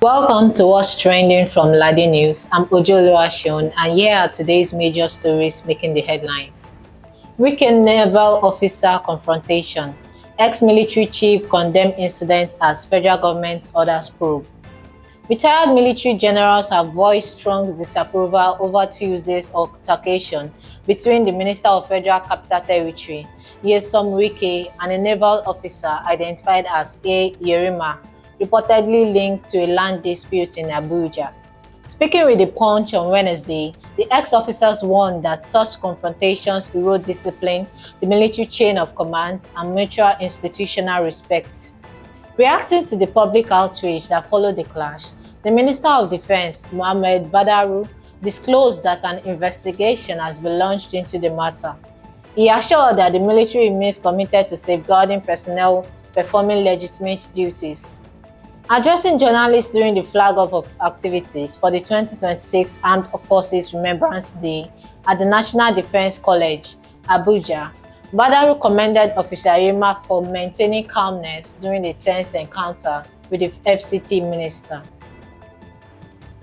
Welcome to What's Trending from LadeyNews. I'm Ojoluwaseun, and here are today's major stories making the headlines. Weekend naval officer confrontation. Ex-military chief condemned incident as federal government orders probe. Retired military generals have voiced strong disapproval over Tuesday's altercation between the Minister of Federal Capital Territory, Nyesom Wike, and a naval officer identified as A. Yerima, reportedly linked to a land dispute in Abuja. Speaking with the Punch on Wednesday, the ex-officers warned that such confrontations erode discipline, the military chain of command, and mutual institutional respect. Reacting to the public outrage that followed the clash, the Minister of Defense, Mohammed Badaru, disclosed that an investigation has been launched into the matter. He assured that the military remains committed to safeguarding personnel performing legitimate duties. Addressing journalists during the flag-off of activities for the 2026 Armed Forces Remembrance Day at the National Defense College, Abuja, Badaru commended Officer Yerima for maintaining calmness during the tense encounter with the FCT minister.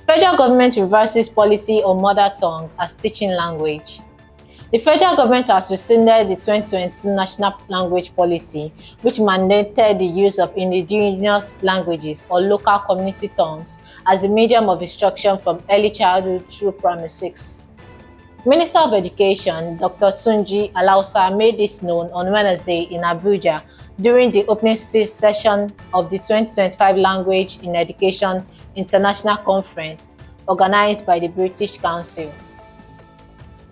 Federal government reverses policy on mother tongue as teaching language. The federal government has rescinded the 2022 National Language Policy, which mandated the use of indigenous languages or local community tongues as the medium of instruction from early childhood through primary 6. Minister of Education, Dr. Tunji Alausa, made this known on Wednesday in Abuja during the opening session of the 2025 Language in Education International Conference organized by the British Council.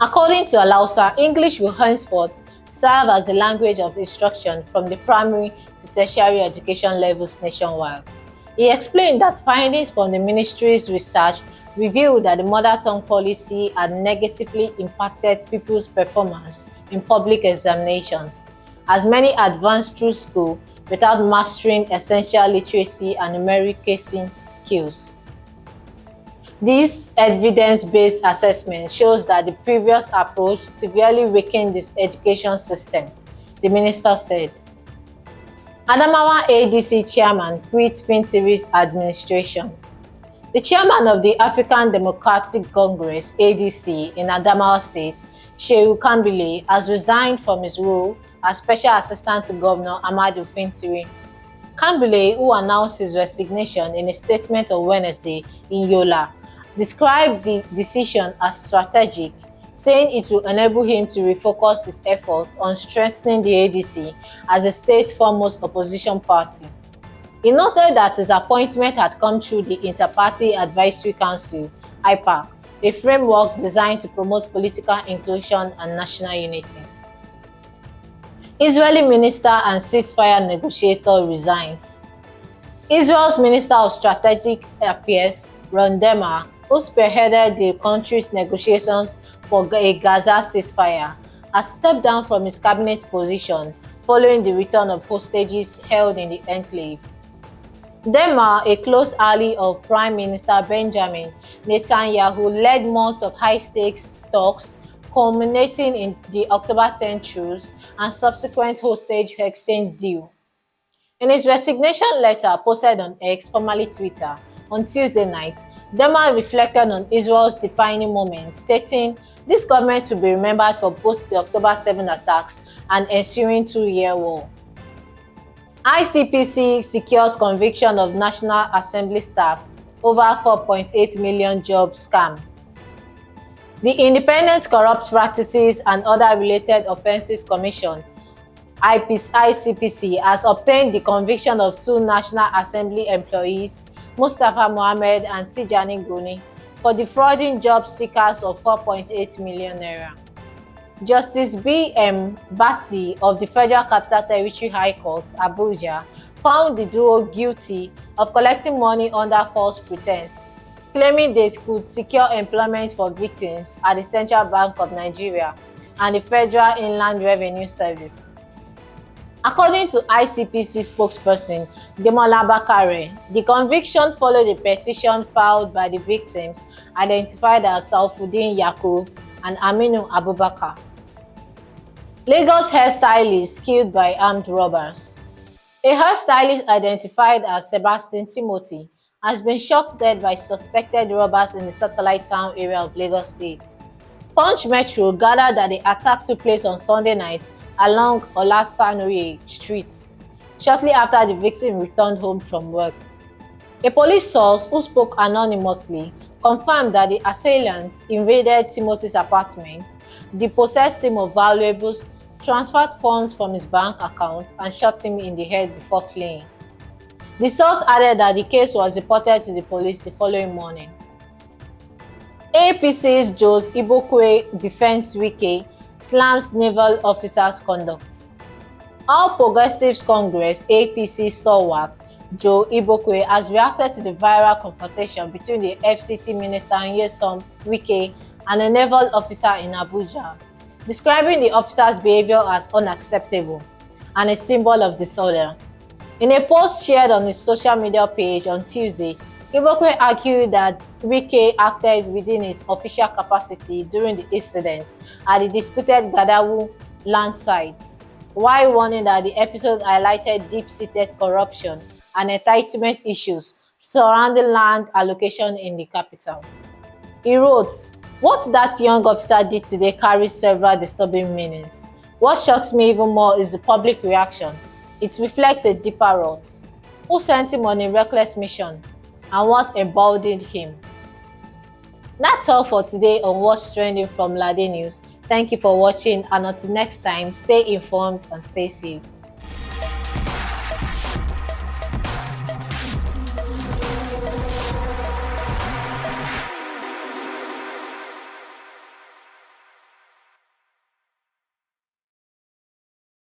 According to Alausa, English will henceforth serve as the language of instruction from the primary to tertiary education levels nationwide. He explained that findings from the ministry's research revealed that the mother tongue policy had negatively impacted pupils' performance in public examinations, as many advanced through school without mastering essential literacy and numerication skills. This evidence-based assessment shows that the previous approach severely weakened this education system, the minister said. Adamawa ADC chairman quits Fintiri's administration. The chairman of the African Democratic Congress (ADC) in Adamawa State, Shehu Kambile, has resigned from his role as Special Assistant to Governor Ahmadu Fintiri. Kambile, who announced his resignation in a statement on Wednesday in Yola, described the decision as strategic, saying it will enable him to refocus his efforts on strengthening the ADC as the state's foremost opposition party. He noted that his appointment had come through the Inter-Party Advisory Council (IPAC), a framework designed to promote political inclusion and national unity. Israeli minister and ceasefire negotiator resigns. Israel's Minister of Strategic Affairs, Ron Dermer, who spearheaded the country's negotiations for a Gaza ceasefire, has stepped down from his cabinet position following the return of hostages held in the enclave. Dermer, a close ally of Prime Minister Benjamin Netanyahu, led months of high-stakes talks culminating in the October 10 truce and subsequent hostage exchange deal. In his resignation letter posted on X, formerly Twitter, on Tuesday night, Dermer reflected on Israel's defining moment, stating, "This government will be remembered for both the October 7 attacks and ensuing two-year war." ICPC secures conviction of National Assembly staff over 4.8 million job scam. The Independent Corrupt Practices and Other Related Offences Commission (ICPC) has obtained the conviction of two National Assembly employees, Mustafa Mohammed and Tijani Goni, for defrauding job seekers of 4.8 million naira. Justice B.M. Bassi of the Federal Capital Territory High Court, Abuja, found the duo guilty of collecting money under false pretense, claiming they could secure employment for victims at the Central Bank of Nigeria and the Federal Inland Revenue Service. According to ICPC spokesperson Demola Bakare, the conviction followed a petition filed by the victims identified as Saufuddin Yakub and Aminu Abubakar. Lagos hairstylist killed by armed robbers. A hairstylist identified as Sebastian Timothy has been shot dead by suspected robbers in the satellite town area of Lagos State. Punch Metro gathered that the attack took place on Sunday night along Olasanoye Street, shortly after the victim returned home from work. A police source who spoke anonymously confirmed that the assailants invaded Timothy's apartment, depossessed him of valuables, transferred funds from his bank account, and shot him in the head before fleeing. The source added that the case was reported to the police the following morning. APC's Jose Ibokwe defends Wike, slams naval officers' conduct. All Progressives Congress (APC) stalwart Joe Ibokwe has reacted to the viral confrontation between the FCT Minister Nyesom Wike and a naval officer in Abuja, describing the officer's behavior as unacceptable and a symbol of disorder. In a post shared on his social media page on Tuesday, Ibokwe argued that Wike acted within his official capacity during the incident at the disputed Gadawu land site, while warning that the episode highlighted deep-seated corruption and entitlement issues surrounding land allocation in the capital. He wrote, "What that young officer did today carries several disturbing meanings. What shocks me even more is the public reaction. It reflects a deeper rot. Who sent him on a reckless mission? And what emboldened him?" That's all for today on What's Trending from LadeyNews. Thank you for watching, and until next time, stay informed and stay safe.